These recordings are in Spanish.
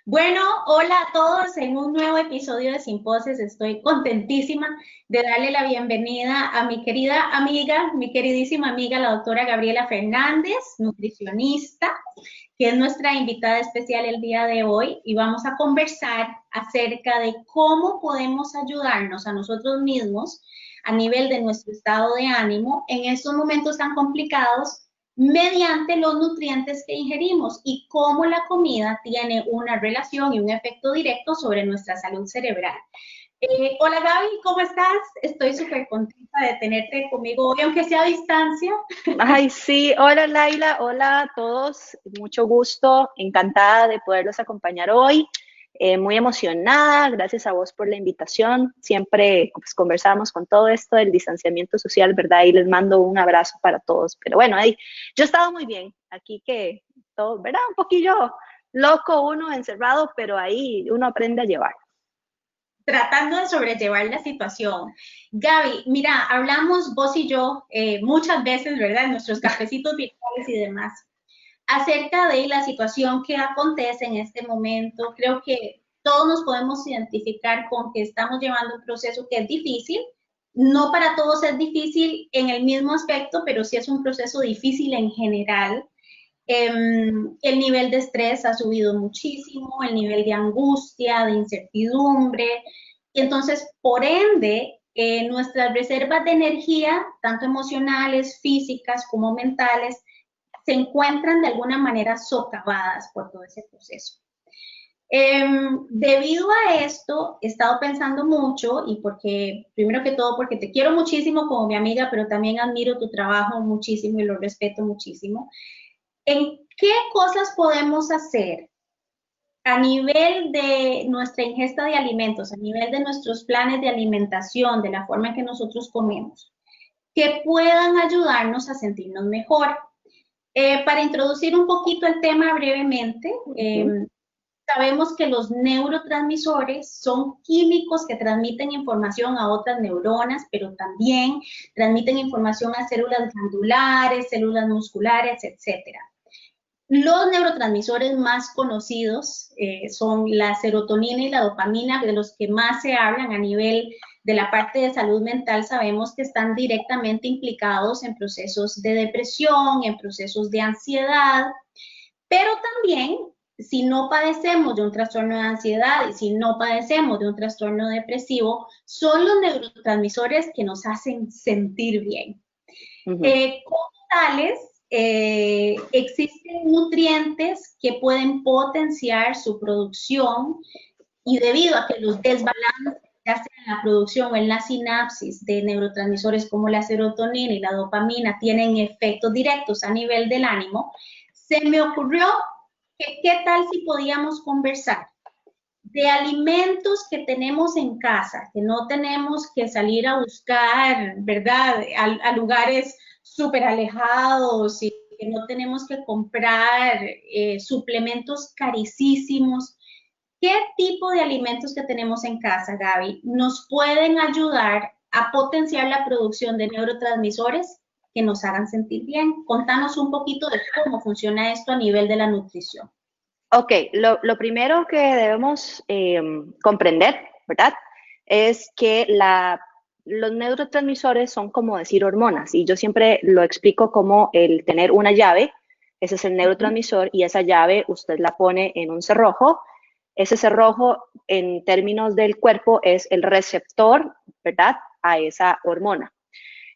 Bueno, hola a todos en un nuevo episodio de Sin Poses. Estoy contentísima de darle la bienvenida a mi querida amiga, mi queridísima amiga, la doctora Gabriela Fernández, nutricionista, que es nuestra invitada especial el día de hoy y vamos a conversar acerca de cómo podemos ayudarnos a nosotros mismos a nivel de nuestro estado de ánimo en estos momentos tan complicados mediante los nutrientes que ingerimos y cómo la comida tiene una relación y un efecto directo sobre nuestra salud cerebral. Hola Gaby, ¿cómo estás? Estoy súper contenta de tenerte conmigo hoy, aunque sea a distancia. Ay, sí, hola Laila, hola a todos, mucho gusto, encantada de poderlos acompañar hoy, muy emocionada, gracias a vos por la invitación, siempre pues, conversamos con todo esto del distanciamiento social, ¿verdad? Y les mando un abrazo para todos, pero bueno, ahí, yo he estado muy bien, aquí que todo, ¿verdad? Un poquillo loco uno encerrado, pero ahí uno aprende a llevar. Tratando de sobrellevar la situación. Gaby, mira, hablamos vos y yo muchas veces, ¿verdad? En nuestros cafecitos virtuales y demás, acerca de la situación que acontece en este momento. Creo que todos nos podemos identificar con que estamos llevando un proceso que es difícil. No para todos es difícil en el mismo aspecto, pero sí es un proceso difícil en general. El nivel de estrés ha subido muchísimo, el nivel de angustia, de incertidumbre, y entonces, por ende, nuestras reservas de energía, tanto emocionales, físicas como mentales, se encuentran de alguna manera socavadas por todo ese proceso. Debido a esto, he estado pensando mucho y porque, primero que todo, porque te quiero muchísimo como mi amiga, pero también admiro tu trabajo muchísimo y lo respeto muchísimo. ¿En qué cosas podemos hacer a nivel de nuestra ingesta de alimentos, a nivel de nuestros planes de alimentación, de la forma en que nosotros comemos, que puedan ayudarnos a sentirnos mejor? Para introducir un poquito el tema brevemente, Ujú. sabemos que los neurotransmisores son químicos que transmiten información a otras neuronas, pero también transmiten información a células glandulares, células musculares, etcétera. Los neurotransmisores más conocidos son la serotonina y la dopamina, de los que más se hablan a nivel de la parte de salud mental. Sabemos que están directamente implicados en procesos de depresión, en procesos de ansiedad, pero también si no padecemos de un trastorno de ansiedad y si no padecemos de un trastorno depresivo, son los neurotransmisores que nos hacen sentir bien. Ujú. Como tales, existen nutrientes que pueden potenciar su producción y debido a que los desbalances, ya sea en la producción o en la sinapsis de neurotransmisores como la serotonina y la dopamina tienen efectos directos a nivel del ánimo, se me ocurrió que qué tal si podíamos conversar de alimentos que tenemos en casa, que no tenemos que salir a buscar, ¿verdad? A lugares súper alejados y que no tenemos que comprar suplementos carísimos. ¿Qué tipo de alimentos que tenemos en casa, Gaby, nos pueden ayudar a potenciar la producción de neurotransmisores que nos hagan sentir bien? Contanos un poquito de cómo funciona esto a nivel de la nutrición. Ok, lo primero que debemos comprender, ¿verdad? Es que los neurotransmisores son como decir hormonas y yo siempre lo explico como el tener una llave, ese es el neurotransmisor y esa llave usted la pone en un cerrojo, ese cerrojo en términos del cuerpo es el receptor, ¿verdad? A esa hormona.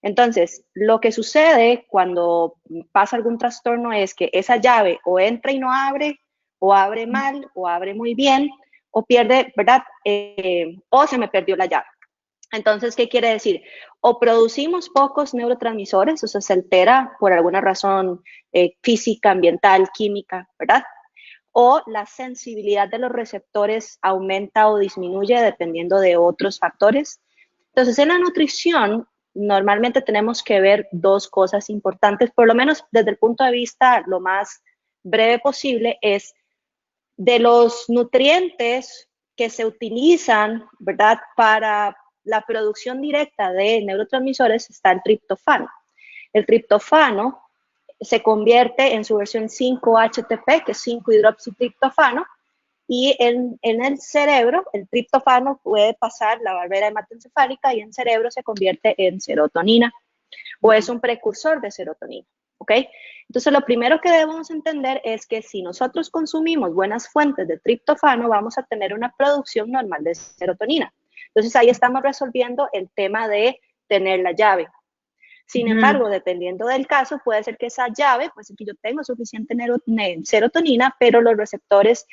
Entonces, lo que sucede cuando pasa algún trastorno es que esa llave o entra y no abre, o abre mal, o abre muy bien, o pierde, ¿verdad? O se me perdió la llave. Entonces, ¿qué quiere decir? O producimos pocos neurotransmisores, o sea, se altera por alguna razón física, ambiental, química, ¿verdad? O la sensibilidad de los receptores aumenta o disminuye dependiendo de otros factores. Entonces, en la nutrición, normalmente tenemos que ver dos cosas importantes, por lo menos desde el punto de vista lo más breve posible, es de los nutrientes que se utilizan, ¿verdad?, para la producción directa de neurotransmisores está el triptofano. El triptofano se convierte en su versión 5-HTP, que es 5-hidroxitriptofano, y en el cerebro el triptófano puede pasar la barrera hematoencefálica y en cerebro se convierte en serotonina o es un precursor de serotonina. ¿Ok? Entonces, lo primero que debemos entender es que si nosotros consumimos buenas fuentes de triptófano, vamos a tener una producción normal de serotonina. Entonces, ahí estamos resolviendo el tema de tener la llave. Sin embargo, dependiendo del caso, puede ser que esa llave, pues que yo tengo suficiente serotonina, pero los receptores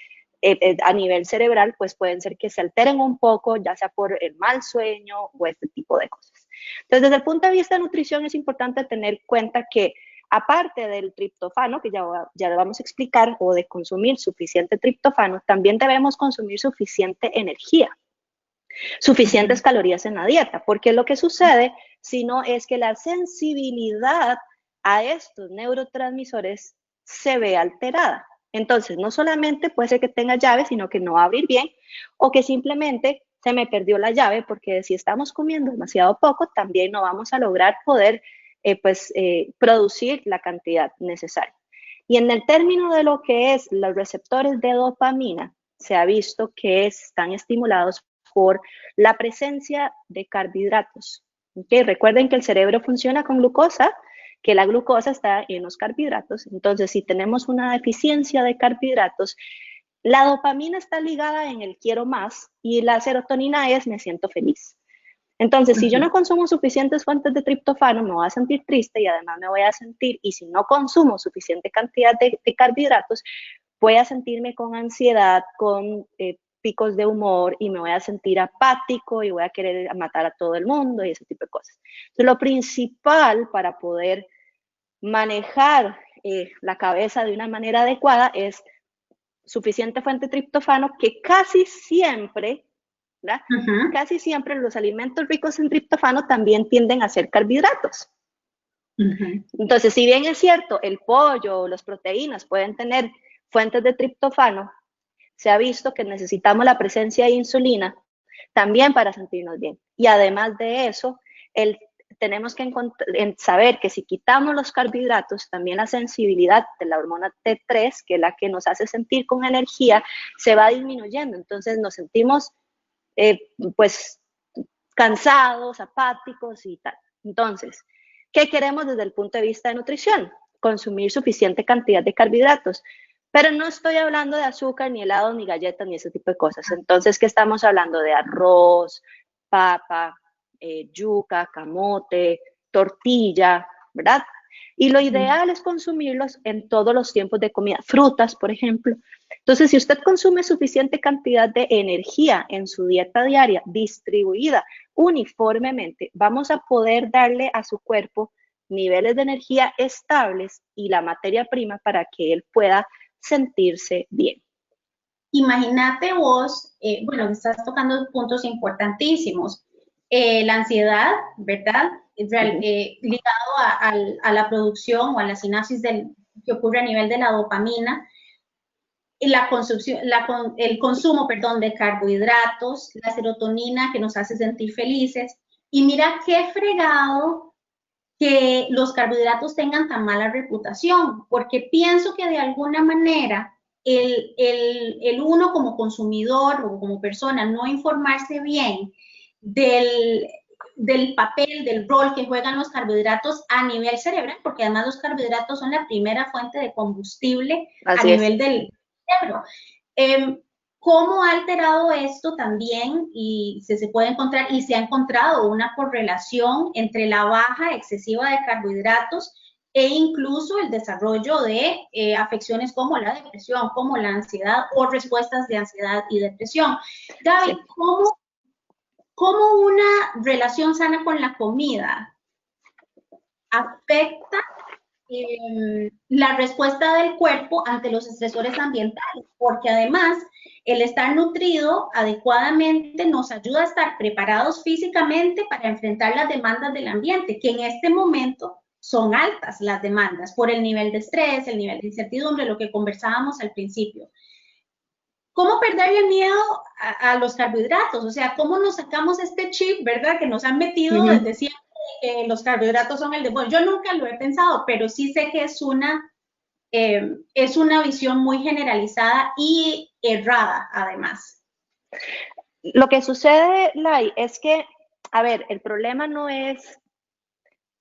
a nivel cerebral, pues pueden ser que se alteren un poco, ya sea por el mal sueño o este tipo de cosas. Entonces, desde el punto de vista de nutrición, es importante tener cuenta que aparte del triptófano, que ya lo vamos a explicar, o de consumir suficiente triptófano, también debemos consumir suficiente energía, suficientes calorías en la dieta, porque lo que sucede, si no, es que la sensibilidad a estos neurotransmisores se ve alterada. Entonces, no solamente puede ser que tenga llave, sino que no va a abrir bien, o que simplemente se me perdió la llave, porque si estamos comiendo demasiado poco, también no vamos a lograr poder producir la cantidad necesaria. Y en el término de lo que es los receptores de dopamina, se ha visto que están estimulados por la presencia de carbohidratos. ¿Okay? Recuerden que el cerebro funciona con glucosa, que la glucosa está en los carbohidratos. Entonces, si tenemos una deficiencia de carbohidratos, la dopamina está ligada en el quiero más y la serotonina es me siento feliz. Entonces, si yo no consumo suficientes fuentes de triptófano, me voy a sentir triste y además me voy a sentir, y si no consumo suficiente cantidad de carbohidratos, voy a sentirme con ansiedad, con picos de humor y me voy a sentir apático y voy a querer matar a todo el mundo y ese tipo de cosas. Entonces, lo principal para poder manejar la cabeza de una manera adecuada es suficiente fuente de triptófano, que casi siempre, ¿verdad? Casi siempre los alimentos ricos en triptófano también tienden a ser carbohidratos. Entonces, si bien es cierto, el pollo o las proteínas pueden tener fuentes de triptófano, se ha visto que necesitamos la presencia de insulina también para sentirnos bien. Y además de eso, tenemos que saber que si quitamos los carbohidratos, también la sensibilidad de la hormona T3, que es la que nos hace sentir con energía, se va disminuyendo. Entonces nos sentimos pues cansados, apáticos y tal. Entonces, ¿qué queremos desde el punto de vista de nutrición? Consumir suficiente cantidad de carbohidratos. Pero no estoy hablando de azúcar, ni helado, ni galletas, ni ese tipo de cosas. Entonces, ¿qué estamos hablando? De arroz, papa, yuca, camote, tortilla, ¿verdad? Y lo ideal es consumirlos en todos los tiempos de comida. Frutas, por ejemplo. Entonces, si usted consume suficiente cantidad de energía en su dieta diaria, distribuida uniformemente, vamos a poder darle a su cuerpo niveles de energía estables y la materia prima para que él pueda sentirse bien. Imagínate vos, bueno, estás tocando puntos importantísimos. La ansiedad, ¿verdad? Ligado a la producción o a la sinapsis que ocurre a nivel de la dopamina, la consumo, el consumo, perdón, de carbohidratos, la serotonina que nos hace sentir felices. Y mira qué fregado que los carbohidratos tengan tan mala reputación, porque pienso que de alguna manera el uno como consumidor o como persona no informarse bien del papel, del rol que juegan los carbohidratos a nivel cerebral, porque además los carbohidratos son la primera fuente de combustible a nivel del cerebro. ¿Cómo ha alterado esto también? Y se puede encontrar, y se ha encontrado una correlación entre la baja excesiva de carbohidratos e incluso el desarrollo de afecciones como la depresión, como la ansiedad o respuestas de ansiedad y depresión. Gaby, ¿cómo una relación sana con la comida afecta la respuesta del cuerpo ante los estresores ambientales? Porque además el estar nutrido adecuadamente nos ayuda a estar preparados físicamente para enfrentar las demandas del ambiente, que en este momento son altas las demandas por el nivel de estrés, el nivel de incertidumbre, lo que conversábamos al principio. ¿Cómo perderle el miedo a los carbohidratos? O sea, ¿cómo nos sacamos este chip, verdad, que nos han metido desde siempre, que los carbohidratos son el de... Bueno, yo nunca lo he pensado, pero sí sé que es una es una visión muy generalizada y errada, además. Lo que sucede, Lai, es que, a ver, el problema no es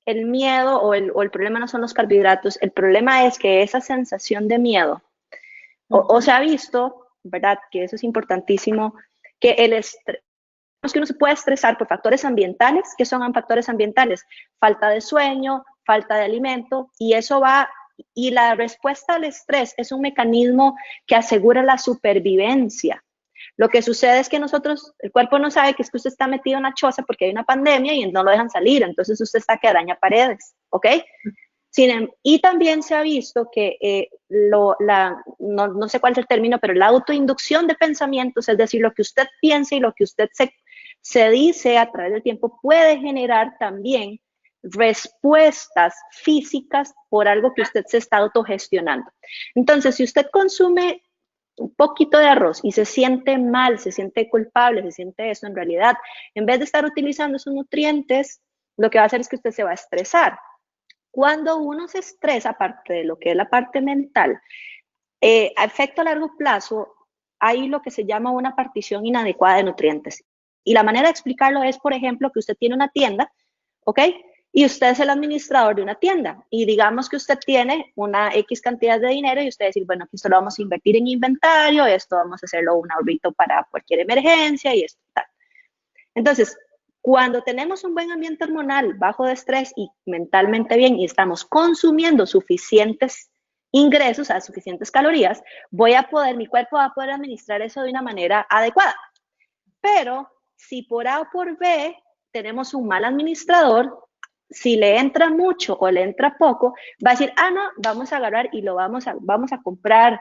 el miedo o el problema no son los carbohidratos, el problema es que esa sensación de miedo, o se ha visto, ¿verdad? Que eso es importantísimo, que el estrés, que uno se puede estresar por factores ambientales. ¿Qué son factores ambientales? Falta de sueño, falta de alimento, y eso va, y la respuesta al estrés es un mecanismo que asegura la supervivencia. Lo que sucede es que nosotros, el cuerpo no sabe que es que usted está metido en una choza porque hay una pandemia y no lo dejan salir, entonces usted está que araña paredes, ¿ok? Y también se ha visto que no sé cuál es el término, pero la autoinducción de pensamientos, es decir, lo que usted piensa y lo que usted se dice a través del tiempo, puede generar también respuestas físicas por algo que usted se está autogestionando. Entonces, si usted consume un poquito de arroz y se siente mal, se siente culpable, se siente eso, en realidad, en vez de estar utilizando esos nutrientes, lo que va a hacer es que usted se va a estresar. Cuando uno se estresa, aparte de lo que es la parte mental, a efecto a largo plazo, hay lo que se llama una partición inadecuada de nutrientes. Y la manera de explicarlo es, por ejemplo, que usted tiene una tienda, ¿ok? Y usted es el administrador de una tienda. Y digamos que usted tiene una X cantidad de dinero y usted dice, bueno, aquí esto lo vamos a invertir en inventario, esto vamos a hacerlo un ahorrito para cualquier emergencia y esto tal. Entonces, cuando tenemos un buen ambiente hormonal, bajo de estrés y mentalmente bien y estamos consumiendo suficientes ingresos, a suficientes calorías, mi cuerpo va a poder administrar eso de una manera adecuada. Pero si por A o por B tenemos un mal administrador, si le entra mucho o le entra poco, va a decir, no, vamos a agarrar y vamos a comprar,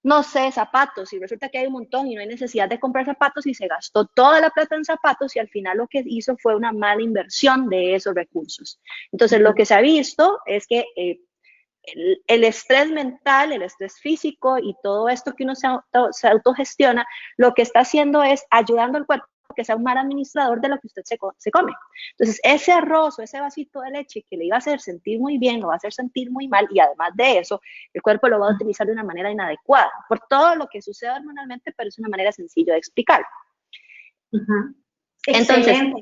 no sé, zapatos, y resulta que hay un montón y no hay necesidad de comprar zapatos y se gastó toda la plata en zapatos y al final lo que hizo fue una mala inversión de esos recursos. Entonces, lo que se ha visto es que el estrés mental, el estrés físico y todo esto que uno se autogestiona, lo que está haciendo es ayudando al cuerpo que sea un mal administrador de lo que usted se come. Entonces, ese arroz o ese vasito de leche que le iba a hacer sentir muy bien, lo va a hacer sentir muy mal y además de eso, el cuerpo lo va a utilizar de una manera inadecuada por todo lo que sucede hormonalmente, pero es una manera sencilla de explicarlo. Excelente.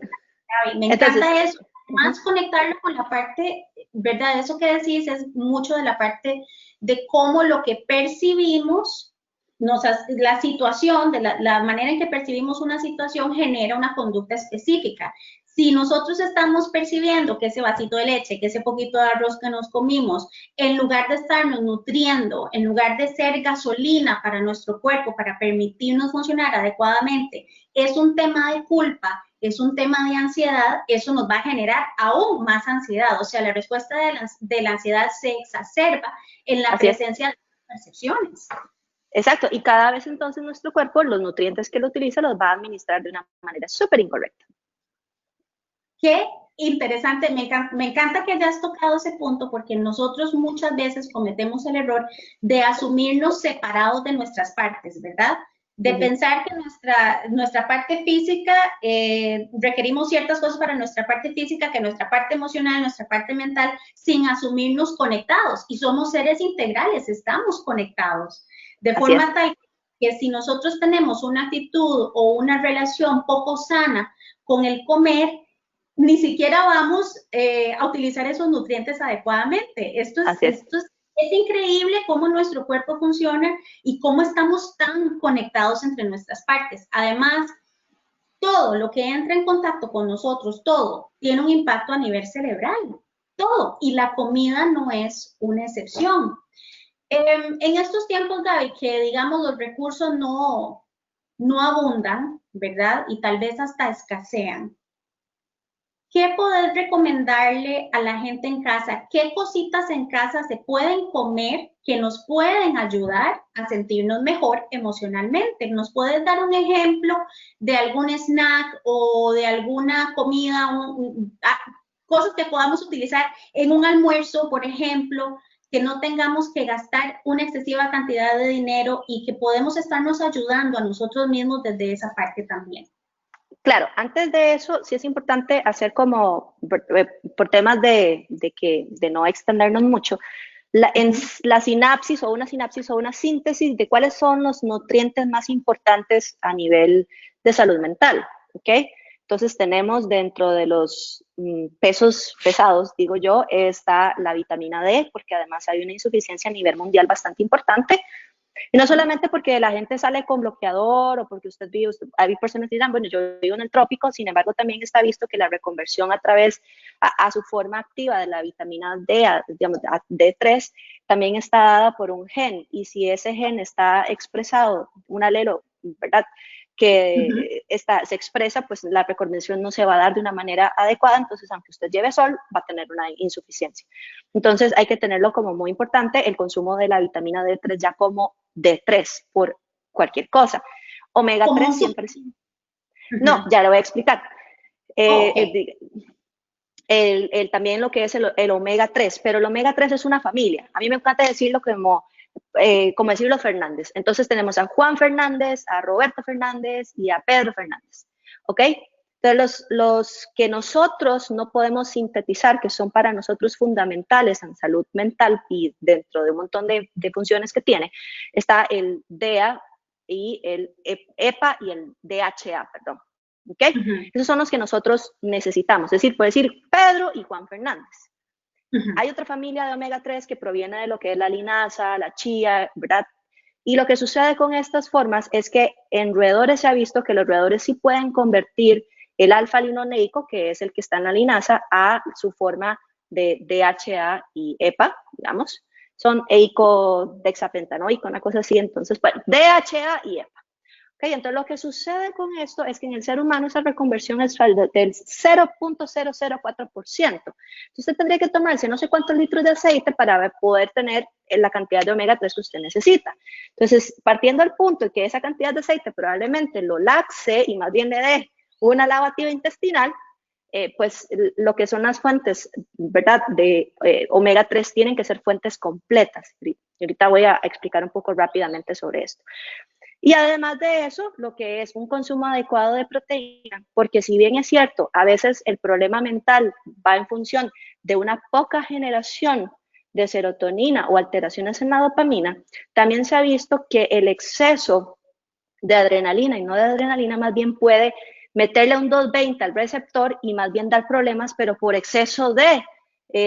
Me encanta eso. Más conectarlo con la parte, ¿verdad? Eso que decís es mucho de la parte de cómo lo que percibimos, la situación, de la manera en que percibimos una situación genera una conducta específica. Si nosotros estamos percibiendo que ese vasito de leche, que ese poquito de arroz que nos comimos, en lugar de estarnos nutriendo, en lugar de ser gasolina para nuestro cuerpo, para permitirnos funcionar adecuadamente, es un tema de culpa, es un tema de ansiedad, eso nos va a generar aún más ansiedad. O sea, la respuesta de la ansiedad se exacerba en la presencia de percepciones. Exacto, y cada vez entonces nuestro cuerpo, los nutrientes que lo utiliza, los va a administrar de una manera súper incorrecta. Qué interesante, me encanta que hayas tocado ese punto porque nosotros muchas veces cometemos el error de asumirnos separados de nuestras partes, ¿verdad? De pensar que nuestra parte física, requerimos ciertas cosas para nuestra parte física, que nuestra parte emocional, nuestra parte mental, sin asumirnos conectados. Y somos seres integrales, estamos conectados. De forma tal que si nosotros tenemos una actitud o una relación poco sana con el comer, ni siquiera vamos a utilizar esos nutrientes adecuadamente. Esto es increíble cómo nuestro cuerpo funciona y cómo estamos tan conectados entre nuestras partes. Además, todo lo que entra en contacto con nosotros, todo, tiene un impacto a nivel cerebral. Todo. Y la comida no es una excepción. En estos tiempos, Gaby, que digamos los recursos no abundan, ¿verdad? Y tal vez hasta escasean. ¿Qué podés recomendarle a la gente en casa? ¿Qué cositas en casa se pueden comer que nos pueden ayudar a sentirnos mejor emocionalmente? ¿Nos puedes dar un ejemplo de algún snack o de alguna comida, cosas que podamos utilizar en un almuerzo, por ejemplo, que no tengamos que gastar una excesiva cantidad de dinero y que podemos estarnos ayudando a nosotros mismos desde esa parte también? Claro, antes de eso sí es importante hacer como, por temas de no extendernos mucho, en la sinapsis o una síntesis de cuáles son los nutrientes más importantes a nivel de salud mental, ¿ok? Entonces tenemos dentro de los pesos pesados, digo yo, está la vitamina D, porque además hay una insuficiencia a nivel mundial bastante importante. Y no solamente porque la gente sale con bloqueador o porque hay personas que dirán, bueno, yo vivo en el trópico, sin embargo también está visto que la reconversión a través a su forma activa de la vitamina D, digamos, a D3, también está dada por un gen. Y si ese gen está expresado, un alelo, ¿verdad?, que se expresa, pues la reconversión no se va a dar de una manera adecuada, entonces aunque usted lleve sol, va a tener una insuficiencia. Entonces hay que tenerlo como muy importante, el consumo de la vitamina D3 ya como D3 por cualquier cosa. Omega 3 siempre sí. No, ya lo voy a explicar. También lo que es el omega 3, pero el omega 3 es una familia. A mí me encanta decirlo como decir los Fernández. Entonces tenemos a Juan Fernández, a Roberto Fernández y a Pedro Fernández, ¿ok? Entonces los que nosotros no podemos sintetizar, que son para nosotros fundamentales en salud mental y dentro de un montón de funciones que tiene, está el DEA y el EPA y el DHA, perdón. ¿Ok? Esos son los que nosotros necesitamos. Es decir, puede decir Pedro y Juan Fernández. Hay otra familia de omega 3 que proviene de lo que es la linaza, la chía, ¿verdad? Y lo que sucede con estas formas es que en roedores se ha visto que los roedores sí pueden convertir el alfa-linoleico, que es el que está en la linaza, a su forma de DHA y EPA, digamos. Son eicodexapentanoico, una cosa así. Entonces, bueno, DHA y EPA. Okay, entonces lo que sucede con esto es que en el ser humano esa reconversión es del 0.004%. Entonces usted tendría que tomarse no sé cuántos litros de aceite para poder tener la cantidad de omega 3 que usted necesita. Entonces, partiendo del punto de que esa cantidad de aceite probablemente lo laxe y más bien le dé una lavativa intestinal, pues lo que son las fuentes, ¿verdad?, de omega 3 tienen que ser fuentes completas. Y ahorita voy a explicar un poco rápidamente sobre esto. Y además de eso, lo que es un consumo adecuado de proteína, porque si bien es cierto, a veces el problema mental va en función de una poca generación de serotonina o alteraciones en la dopamina, también se ha visto que el exceso de adrenalina y no de adrenalina más bien puede meterle un 220 al receptor y más bien dar problemas, pero por exceso de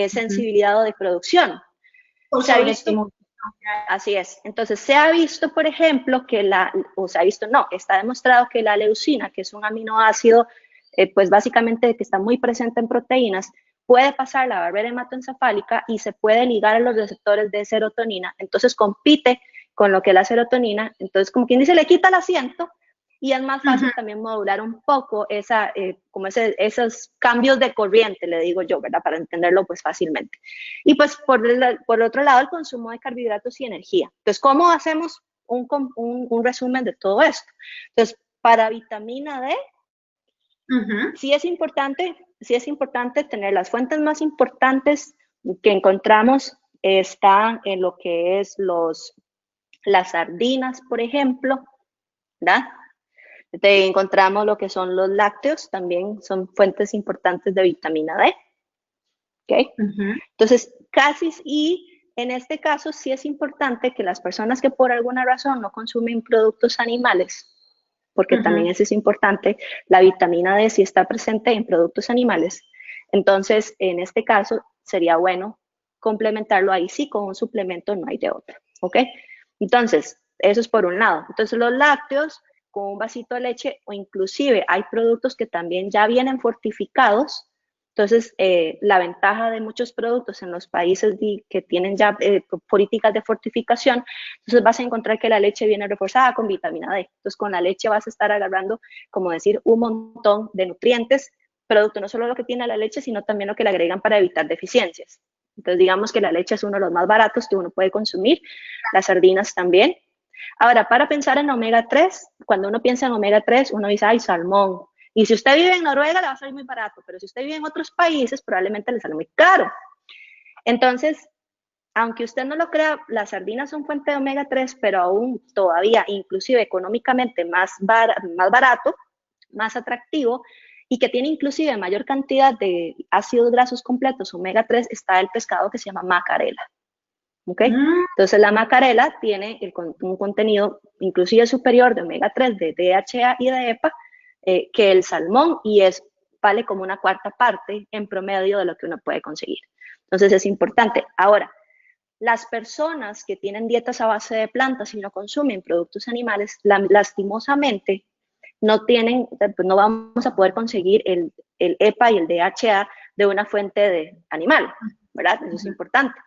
sensibilidad o de producción. O sea, Así es. Entonces, se ha visto, por ejemplo, que está demostrado que la leucina, que es un aminoácido, pues básicamente que está muy presente en proteínas, puede pasar la barrera hematoencefálica y se puede ligar a los receptores de serotonina. Entonces, compite con lo que es la serotonina. Entonces, como quien dice, le quita el asiento y es más fácil también modular un poco esos cambios de corriente, le digo yo, ¿verdad? Para entenderlo pues fácilmente. Y pues por el otro lado, el consumo de carbohidratos y energía. Entonces, ¿cómo hacemos un resumen de todo esto? Entonces, para vitamina D, sí es importante tener las fuentes más importantes que encontramos están en lo que es las sardinas, por ejemplo, ¿verdad? Encontramos lo que son los lácteos, también son fuentes importantes de vitamina D. ¿Okay? Entonces, y en este caso sí es importante que las personas que por alguna razón no consumen productos animales, porque también eso es importante, la vitamina D sí está presente en productos animales, entonces en este caso sería bueno complementarlo ahí sí con un suplemento, no hay de otro, ¿ok? Entonces, eso es por un lado. Entonces, los lácteos con un vasito de leche o inclusive hay productos que también ya vienen fortificados. Entonces, la ventaja de muchos productos en los países que tienen ya políticas de fortificación, entonces vas a encontrar que la leche viene reforzada con vitamina D. Entonces, con la leche vas a estar agarrando, como decir, un montón de nutrientes, producto no solo lo que tiene la leche, sino también lo que le agregan para evitar deficiencias. Entonces, digamos que la leche es uno de los más baratos que uno puede consumir, las sardinas también. Ahora, para pensar en omega 3, cuando uno piensa en omega 3, uno dice, ay, salmón. Y si usted vive en Noruega, le va a salir muy barato, pero si usted vive en otros países, probablemente le sale muy caro. Entonces, aunque usted no lo crea, las sardinas son fuente de omega 3, pero aún todavía, inclusive económicamente más barato, más atractivo, y que tiene inclusive mayor cantidad de ácidos grasos completos, omega 3, está el pescado que se llama macarela. ¿ok? Entonces la macarela tiene un contenido inclusive superior de omega 3, de DHA y de EPA, que el salmón, y vale como una cuarta parte en promedio de lo que uno puede conseguir. Entonces es importante. Ahora, las personas que tienen dietas a base de plantas y no consumen productos animales, lastimosamente no tienen, pues no vamos a poder conseguir el EPA y el DHA de una fuente de animal, ¿verdad? Eso es importante.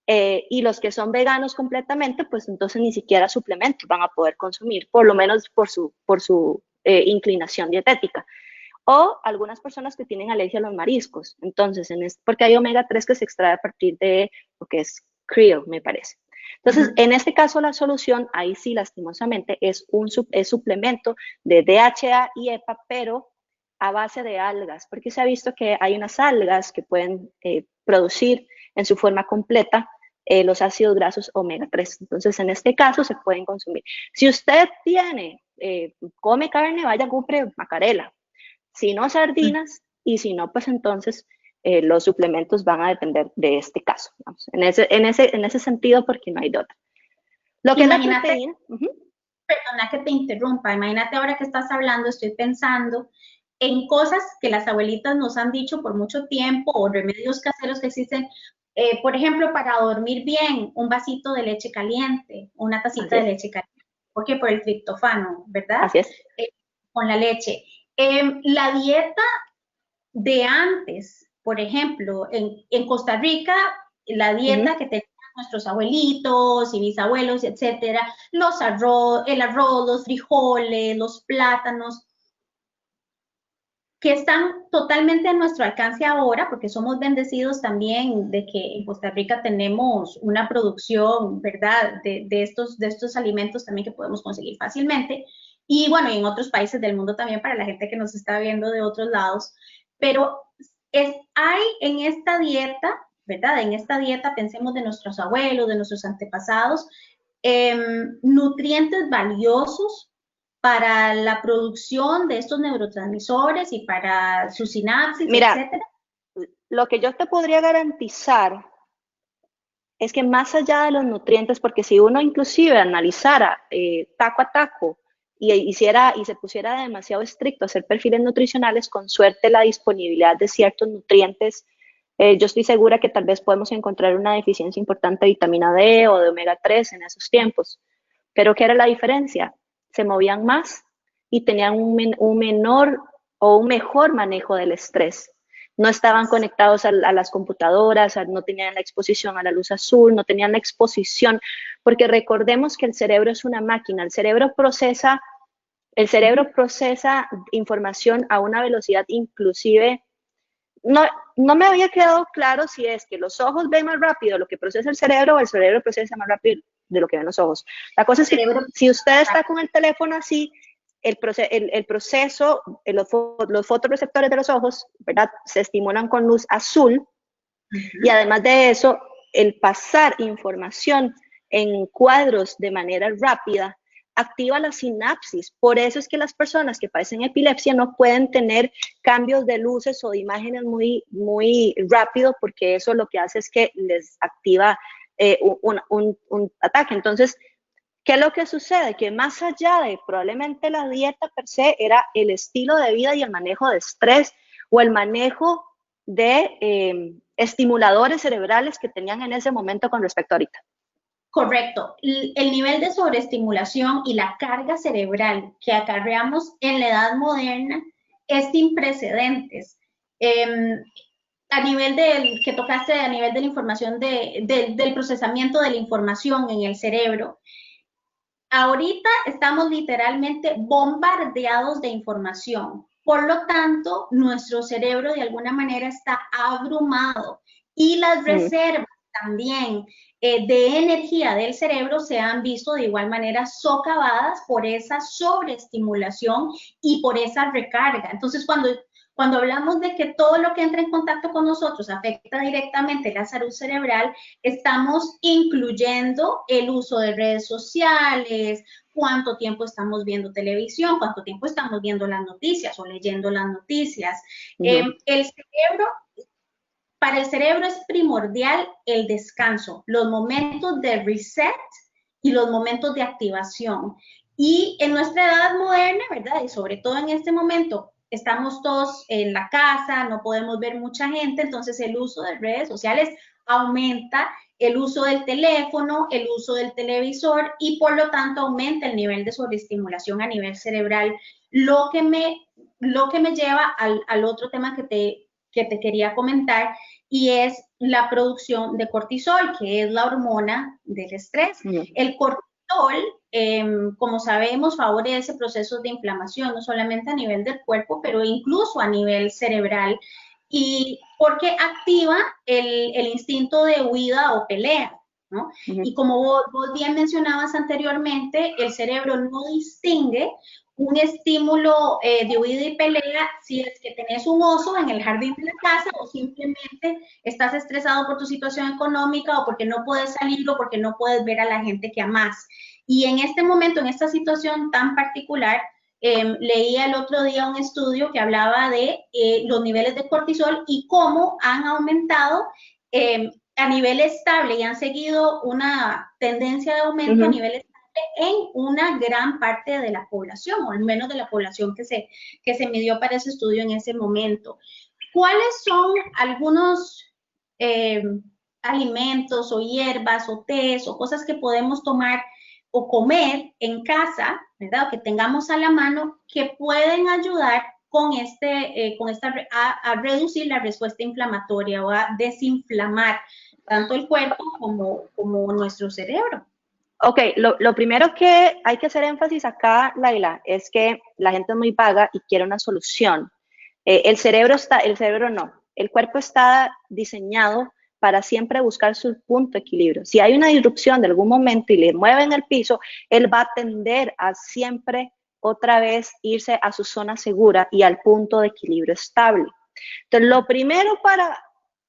Y los que son veganos completamente, pues entonces ni siquiera suplementos van a poder consumir, por lo menos por su inclinación dietética. O algunas personas que tienen alergia a los mariscos. Entonces, porque hay omega 3 que se extrae a partir de lo que es krill, me parece. Entonces, en este caso, la solución, ahí sí, lastimosamente, es suplemento de DHA y EPA, pero a base de algas, porque se ha visto que hay unas algas que pueden producir en su forma completa los ácidos grasos omega 3. Entonces, en este caso, se pueden consumir. Si usted come carne, vaya, compre macarela. Si no, sardinas, y si no, pues entonces los suplementos van a depender de este caso. Vamos, en ese sentido, porque no hay de otra. Lo que imagínate, es la proteína. Perdona que te interrumpa, imagínate ahora que estás hablando, estoy pensando en cosas que las abuelitas nos han dicho por mucho tiempo o remedios caseros que existen. Por ejemplo, para dormir bien, un vasito de leche caliente, una tacita de leche caliente, porque por el triptofano, ¿verdad? Así es. Con la leche. La dieta de antes, por ejemplo, en Costa Rica, la dieta que tenían nuestros abuelitos y bisabuelos, etcétera, el arroz, los frijoles, los plátanos, que están totalmente a nuestro alcance ahora, porque somos bendecidos también de que en Costa Rica tenemos una producción, ¿verdad?, de estos alimentos también que podemos conseguir fácilmente. Y bueno, y en otros países del mundo también para la gente que nos está viendo de otros lados. Pero hay en esta dieta, ¿verdad? En esta dieta, pensemos de nuestros abuelos, de nuestros antepasados, nutrientes valiosos para la producción de estos neurotransmisores y para su sinapsis, etcétera. Lo que yo te podría garantizar es que más allá de los nutrientes, porque si uno inclusive analizara taco a taco y se pusiera demasiado estricto a hacer perfiles nutricionales, con suerte la disponibilidad de ciertos nutrientes, yo estoy segura que tal vez podemos encontrar una deficiencia importante de vitamina D o de omega 3 en esos tiempos. Pero ¿qué era la diferencia? Se movían más y tenían un menor o un mejor manejo del estrés. No estaban conectados a las computadoras, no tenían la exposición a la luz azul, no tenían la exposición, porque recordemos que el cerebro es una máquina, el cerebro procesa información a una velocidad inclusive, no me había quedado claro si es que los ojos ven más rápido lo que procesa el cerebro o el cerebro procesa más rápido de lo que ven los ojos. La cosa es que si usted está con el teléfono así, los fotorreceptores de los ojos, ¿verdad?, se estimulan con luz azul, y además de eso, el pasar información en cuadros de manera rápida activa la sinapsis. Por eso es que las personas que padecen epilepsia no pueden tener cambios de luces o de imágenes muy, muy rápido, porque eso lo que hace es que les activa un ataque. Entonces, ¿qué es lo que sucede? Que más allá de probablemente la dieta per se, era el estilo de vida y el manejo de estrés o el manejo de estimuladores cerebrales que tenían en ese momento con respecto a ahorita. Correcto. El nivel de sobreestimulación y la carga cerebral que acarreamos en la edad moderna es sin precedentes. A nivel que tocaste, a nivel de la información, del procesamiento de la información en el cerebro, ahorita estamos literalmente bombardeados de información. Por lo tanto, nuestro cerebro de alguna manera está abrumado y las reservas también de energía del cerebro se han visto de igual manera socavadas por esa sobreestimulación y por esa recarga. Entonces, cuando hablamos de que todo lo que entra en contacto con nosotros afecta directamente la salud cerebral, estamos incluyendo el uso de redes sociales, cuánto tiempo estamos viendo televisión, cuánto tiempo estamos viendo las noticias o leyendo las noticias. El cerebro, para el cerebro es primordial el descanso, los momentos de reset y los momentos de activación. Y en nuestra edad moderna, ¿verdad? Y sobre todo en este momento, estamos todos en la casa, no podemos ver mucha gente, entonces el uso de redes sociales aumenta, el uso del teléfono, el uso del televisor y por lo tanto aumenta el nivel de sobreestimulación a nivel cerebral, lo que me lleva al otro tema que te quería comentar y es la producción de cortisol, que es la hormona del estrés. El cortisol, como sabemos, favorece procesos de inflamación, no solamente a nivel del cuerpo, pero incluso a nivel cerebral, y porque activa el instinto de huida o pelea, ¿no? Y como vos bien mencionabas anteriormente, el cerebro no distingue un estímulo de huida y pelea si es que tenés un oso en el jardín de la casa o simplemente estás estresado por tu situación económica o porque no puedes salir o porque no puedes ver a la gente que amás. Y en este momento, en esta situación tan particular, leía el otro día un estudio que hablaba de los niveles de cortisol y cómo han aumentado a nivel estable y han seguido una tendencia de aumento a nivel estable en una gran parte de la población, o al menos de la población que se midió para ese estudio en ese momento. ¿Cuáles son algunos alimentos o hierbas o tés o cosas que podemos tomar o comer en casa, ¿verdad? O que tengamos a la mano que pueden ayudar a reducir la respuesta inflamatoria o a desinflamar tanto el cuerpo como nuestro cerebro? Ok, lo primero que hay que hacer énfasis acá, Laila, es que la gente es muy vaga y quiere una solución. El cerebro no. El cuerpo está diseñado para siempre buscar su punto de equilibrio. Si hay una disrupción de algún momento y le mueven el piso, él va a tender a siempre otra vez irse a su zona segura y al punto de equilibrio estable. Entonces, lo primero para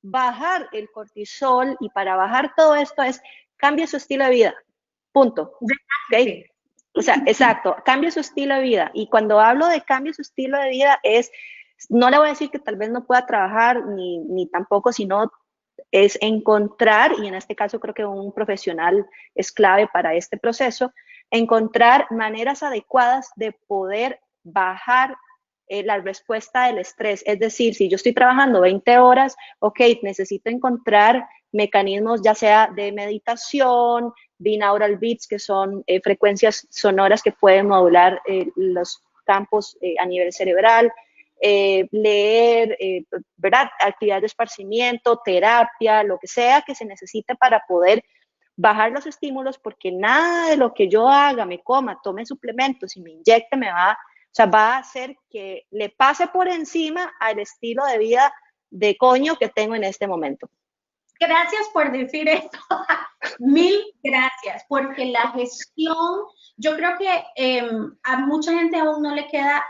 bajar el cortisol y para bajar todo esto es cambie su estilo de vida. Punto. ¿Okay? O sea, exacto, cambie su estilo de vida. Y cuando hablo de cambie su estilo de vida es, no le voy a decir que tal vez no pueda trabajar, ni tampoco, sino es encontrar, y en este caso creo que un profesional es clave para este proceso, encontrar maneras adecuadas de poder bajar la respuesta del estrés. Es decir, si yo estoy trabajando 20 horas, ok, necesito encontrar mecanismos ya sea de meditación, binaural beats, que son frecuencias sonoras que pueden modular los campos a nivel cerebral, leer, ¿verdad? Actividad de esparcimiento, terapia, lo que sea que se necesite para poder bajar los estímulos, porque nada de lo que yo haga, me coma, tome suplementos y me inyecte va a hacer que le pase por encima al estilo de vida de coño que tengo en este momento. Gracias por decir esto. Mil gracias, porque la gestión, yo creo que a mucha gente aún no le queda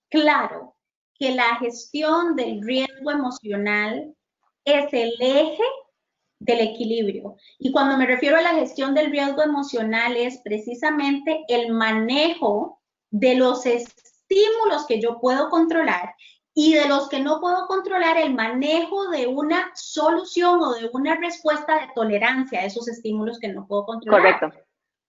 claro que la gestión del riesgo emocional es el eje del equilibrio. Y cuando me refiero a la gestión del riesgo emocional es precisamente el manejo de los estímulos que yo puedo controlar y de los que no puedo controlar, el manejo de una solución o de una respuesta de tolerancia a esos estímulos que no puedo controlar. Correcto.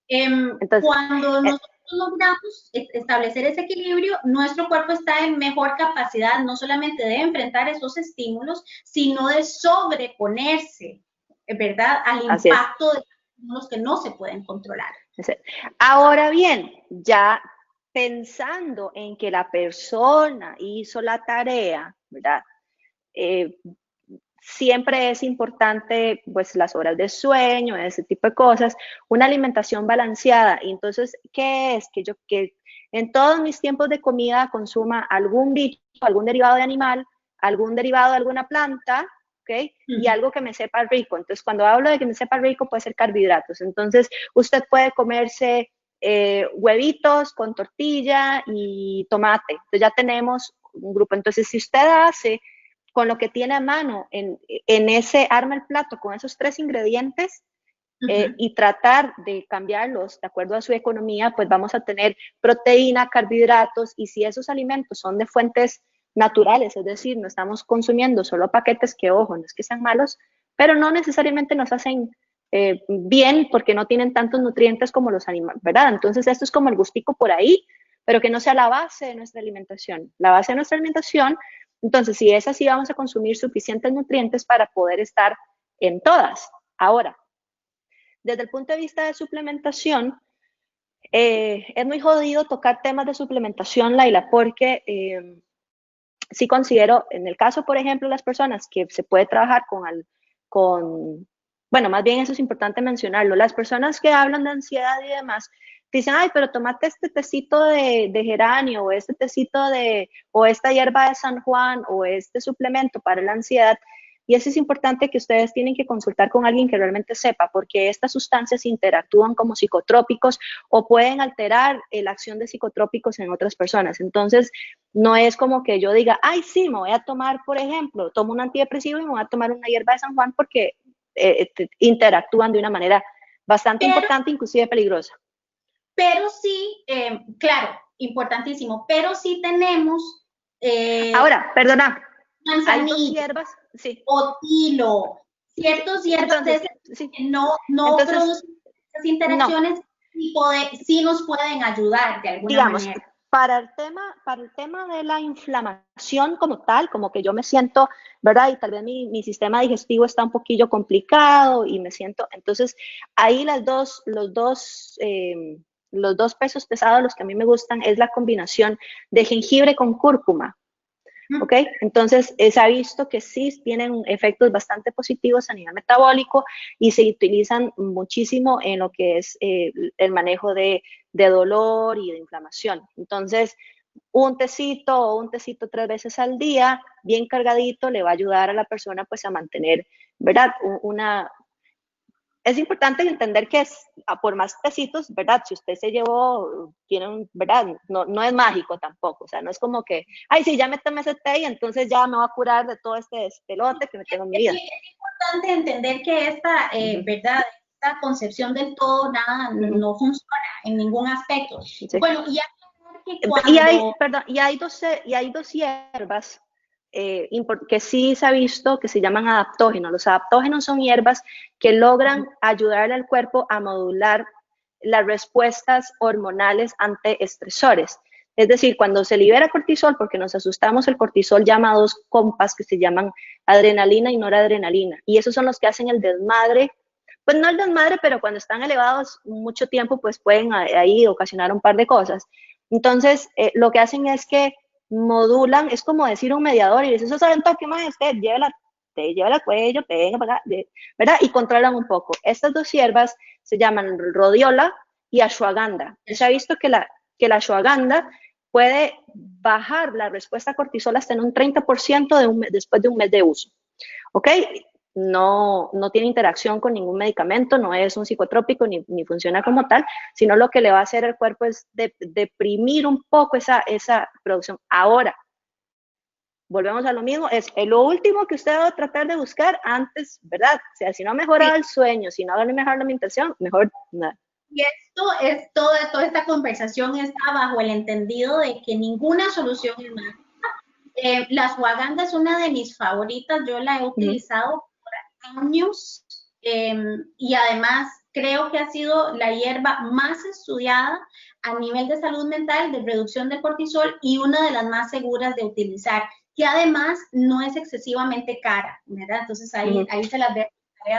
Entonces, cuando nosotros logramos establecer ese equilibrio, nuestro cuerpo está en mejor capacidad no solamente de enfrentar esos estímulos, sino de sobreponerse, ¿verdad?, al impacto de estímulos que no se pueden controlar. Ahora bien, ya pensando en que la persona hizo la tarea, ¿verdad? Siempre es importante, pues, las horas de sueño, ese tipo de cosas, una alimentación balanceada. Y entonces, ¿qué es? Que en todos mis tiempos de comida consuma algún bicho, algún derivado de animal, algún derivado de alguna planta, ¿ok? Y algo que me sepa rico. Entonces, cuando hablo de que me sepa rico, puede ser carbohidratos. Entonces, usted puede comerse huevitos con tortilla y tomate. Entonces, ya tenemos un grupo. Entonces, si usted hace con lo que tiene a mano en ese arma el plato, con esos 3 ingredientes, y tratar de cambiarlos de acuerdo a su economía, pues vamos a tener proteína, carbohidratos, y si esos alimentos son de fuentes naturales, es decir, no estamos consumiendo solo paquetes que, ojo, no es que sean malos, pero no necesariamente nos hacen bien porque no tienen tantos nutrientes como los animales, ¿verdad? Entonces esto es como el gustico por ahí, pero que no sea la base de nuestra alimentación. La base de nuestra alimentación, entonces si es así, vamos a consumir suficientes nutrientes para poder estar en todas. Ahora, desde el punto de vista de suplementación, es muy jodido tocar temas de suplementación, Laila, porque sí considero, en el caso, por ejemplo, las personas que se puede trabajar con, bueno, más bien eso es importante mencionarlo, las personas que hablan de ansiedad y demás, dicen, ay, pero tomate este tecito de geranio, o este tecito o esta hierba de San Juan, o este suplemento para la ansiedad, y eso es importante que ustedes tienen que consultar con alguien que realmente sepa, porque estas sustancias interactúan como psicotrópicos o pueden alterar la acción de psicotrópicos en otras personas. Entonces, no es como que yo diga, ay, sí, me voy a tomar, por ejemplo, tomo un antidepresivo y me voy a tomar una hierba de San Juan porque interactúan de una manera bastante Pero, importante, inclusive peligrosa. pero sí, claro, importantísimo, pero sí tenemos Ahora, perdona, hay dos manzanilla hierbas, sí. o tilo, ciertos hierbas de Entonces, ese sí. que no Entonces, producen esas no, interacciones y sí nos pueden ayudar de alguna digamos, manera. para el tema de la inflamación como tal, como que yo me siento, ¿verdad? Y tal vez mi sistema digestivo está un poquillo complicado y me siento, entonces ahí los dos pesos pesados, los que a mí me gustan, es la combinación de jengibre con cúrcuma. ¿Ok? Entonces, se ha visto que sí tienen efectos bastante positivos a nivel metabólico y se utilizan muchísimo en lo que es el manejo de dolor y de inflamación. Entonces, un tecito o un tecito 3 veces al día, bien cargadito, le va a ayudar a la persona pues a mantener, ¿verdad? Es importante entender que es, por más tecitos, ¿verdad? Si usted se llevó, tiene un, ¿verdad? No, no es mágico tampoco, o sea, no es como que, ay, sí, ya me tomé ese té y entonces ya me va a curar de todo este despelote que me tengo en mi vida. Es importante entender que esta, ¿verdad? Esta concepción del todo, nada, no funciona en ningún aspecto. Sí. Bueno, y que Y hay, cuando... perdón, y hay dos hierbas que sí se ha visto que se llaman adaptógenos. Los adaptógenos son hierbas que logran ayudar al cuerpo a modular las respuestas hormonales ante estresores. Es decir, cuando se libera cortisol, porque nos asustamos, el cortisol llama a dos compas que se llaman adrenalina y noradrenalina. Y esos son los que hacen el desmadre. Pues no el desmadre, pero cuando están elevados mucho tiempo, pues pueden ahí ocasionar un par de cosas. Entonces, lo que hacen es que modulan, es como decir un mediador y dices, eso sabe un toque más, usted lleva el cuello, pega para acá, ¿verdad? Y controlan un poco. Estas dos hierbas se llaman rodiola y ashwagandha. Se ha visto que la ashwagandha puede bajar la respuesta a cortisol hasta en un 30% después de un mes de uso. ¿Ok? No tiene interacción con ningún medicamento, no es un psicotrópico ni funciona como tal, sino lo que le va a hacer al cuerpo es deprimir un poco esa producción. Ahora, volvemos a lo mismo, es lo último que usted va a tratar de buscar antes, ¿verdad? O sea, si no ha mejorado el sueño, si no ha mejorado la alimentación, mejor nada. Y esto es toda esta conversación está bajo el entendido de que ninguna solución es más. La ashwagandha es una de mis favoritas, yo la he utilizado por años y además creo que ha sido la hierba más estudiada a nivel de salud mental, de reducción del cortisol y una de las más seguras de utilizar, que además no es excesivamente cara, ¿verdad? Entonces ahí se las dejo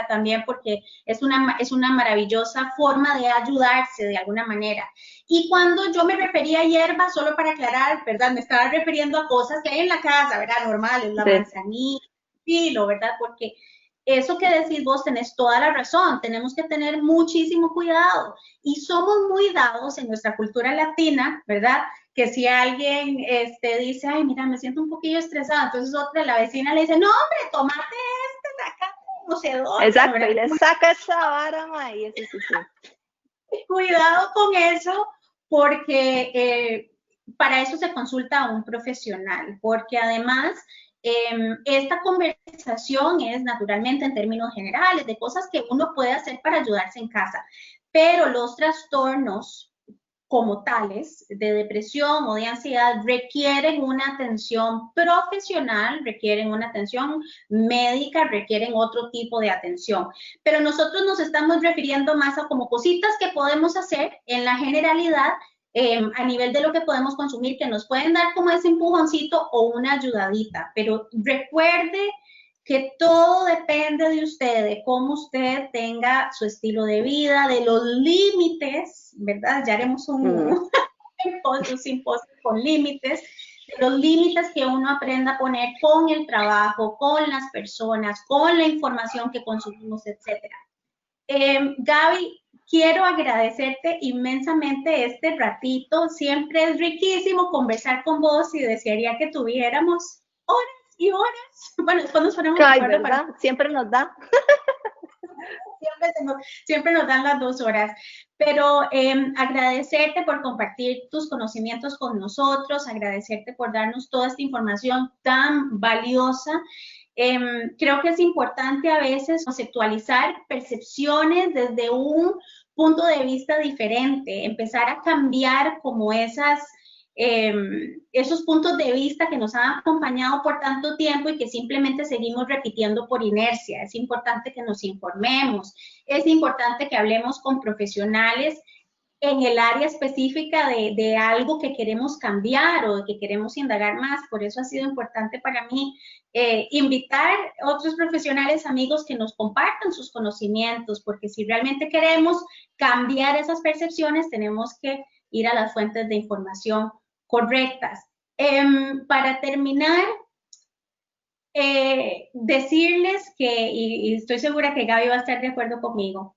también porque es una maravillosa forma de ayudarse de alguna manera. Y cuando yo me refería a hierba, solo para aclarar, ¿verdad? Me estaba refiriendo a cosas que hay en la casa, ¿verdad? Normales, la manzanilla, filo, ¿verdad? Porque eso que decís vos tenés toda la razón, tenemos que tener muchísimo cuidado y somos muy dados en nuestra cultura latina, ¿verdad? Que si alguien dice, ay, mira, me siento un poquillo estresada, entonces otra, la vecina le dice, no, hombre, tomate saca no sé dónde. Exacto, ¿verdad? Y le saca esa vara, y eso sí. Cuidado con eso, porque para eso se consulta a un profesional, porque además esta conversación es naturalmente en términos generales de cosas que uno puede hacer para ayudarse en casa, pero los trastornos como tales, de depresión o de ansiedad, requieren una atención profesional, requieren una atención médica, requieren otro tipo de atención. Pero nosotros nos estamos refiriendo más a como cositas que podemos hacer en la generalidad, a nivel de lo que podemos consumir, que nos pueden dar como ese empujoncito o una ayudadita. Pero recuerde que todo depende de usted, de cómo usted tenga su estilo de vida, de los límites, ¿verdad? Ya haremos un simposio con límites, de los límites que uno aprenda a poner con el trabajo, con las personas, con la información que consumimos, etcétera. Gaby, quiero agradecerte inmensamente este ratito. Siempre es riquísimo conversar con vos y desearía que tuviéramos horas y horas. Bueno, después nos ponemos de acuerdo, ¿verdad? Siempre nos da. Siempre nos dan las 2 horas. Pero agradecerte por compartir tus conocimientos con nosotros, agradecerte por darnos toda esta información tan valiosa. Creo que es importante a veces conceptualizar percepciones desde un punto de vista diferente, empezar a cambiar como esos puntos de vista que nos han acompañado por tanto tiempo y que simplemente seguimos repitiendo por inercia. Es importante que nos informemos, es importante que hablemos con profesionales en el área específica de algo que queremos cambiar o que queremos indagar más. Por eso ha sido importante para mí invitar a otros profesionales, amigos, que nos compartan sus conocimientos, porque si realmente queremos cambiar esas percepciones, tenemos que ir a las fuentes de información correctas. Para terminar, decirles que, y estoy segura que Gaby va a estar de acuerdo conmigo,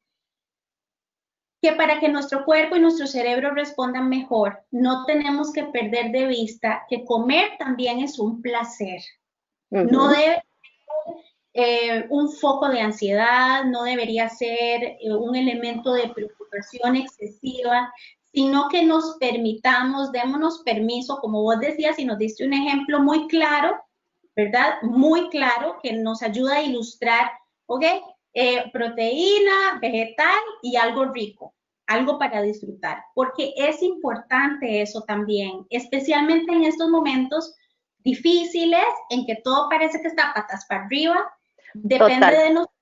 que para que nuestro cuerpo y nuestro cerebro respondan mejor, no tenemos que perder de vista que comer también es un placer. No debe ser un foco de ansiedad, no debería ser un elemento de preocupación excesiva, sino que nos permitamos, démonos permiso, como vos decías y nos diste un ejemplo muy claro, ¿verdad? Muy claro, que nos ayuda a ilustrar, ¿ok? Proteína, vegetal y algo rico, algo para disfrutar, porque es importante eso también, especialmente en estos momentos difíciles en que todo parece que está patas para arriba. Depende de nosotros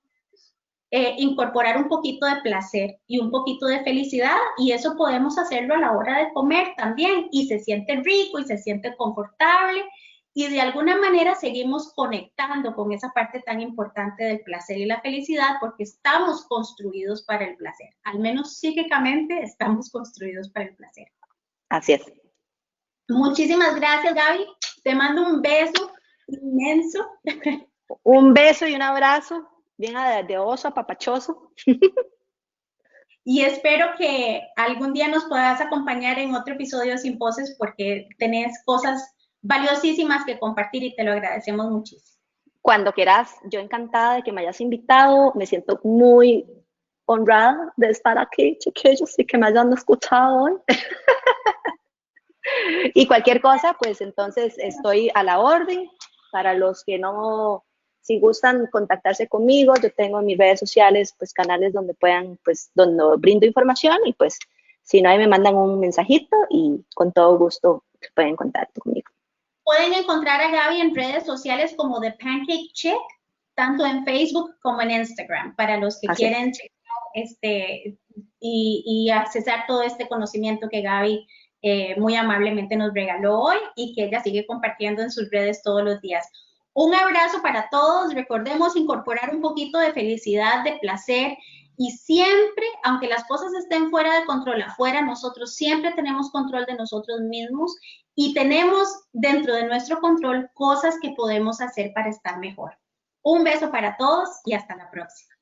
incorporar un poquito de placer y un poquito de felicidad, y eso podemos hacerlo a la hora de comer también, y se siente rico y se siente confortable, y de alguna manera seguimos conectando con esa parte tan importante del placer y la felicidad, porque estamos construidos para el placer, al menos psíquicamente estamos construidos para el placer. Así es. Muchísimas gracias, Gaby. Te mando un beso inmenso. Un beso y un abrazo, bien de oso, apapachoso. Y espero que algún día nos puedas acompañar en otro episodio de Sin Poses, porque tenés cosas valiosísimas que compartir y te lo agradecemos muchísimo. Cuando quieras, yo encantada de que me hayas invitado, me siento muy honrada de estar aquí, chiquillos, y que me hayan escuchado hoy. Y cualquier cosa, pues entonces estoy a la orden. Para los que no, si gustan contactarse conmigo, yo tengo en mis redes sociales pues canales donde puedan, pues donde brindo información, y pues si no, ahí me mandan un mensajito y con todo gusto se pueden contactar conmigo. Pueden encontrar a Gaby en redes sociales como The Pancake Chick, tanto en Facebook como en Instagram, para los que quieren checar y accesar todo este conocimiento que Gaby muy amablemente nos regaló hoy y que ella sigue compartiendo en sus redes todos los días. Un abrazo para todos. Recordemos incorporar un poquito de felicidad, de placer, y siempre, aunque las cosas estén fuera de control afuera, nosotros siempre tenemos control de nosotros mismos y tenemos dentro de nuestro control cosas que podemos hacer para estar mejor. Un beso para todos y hasta la próxima.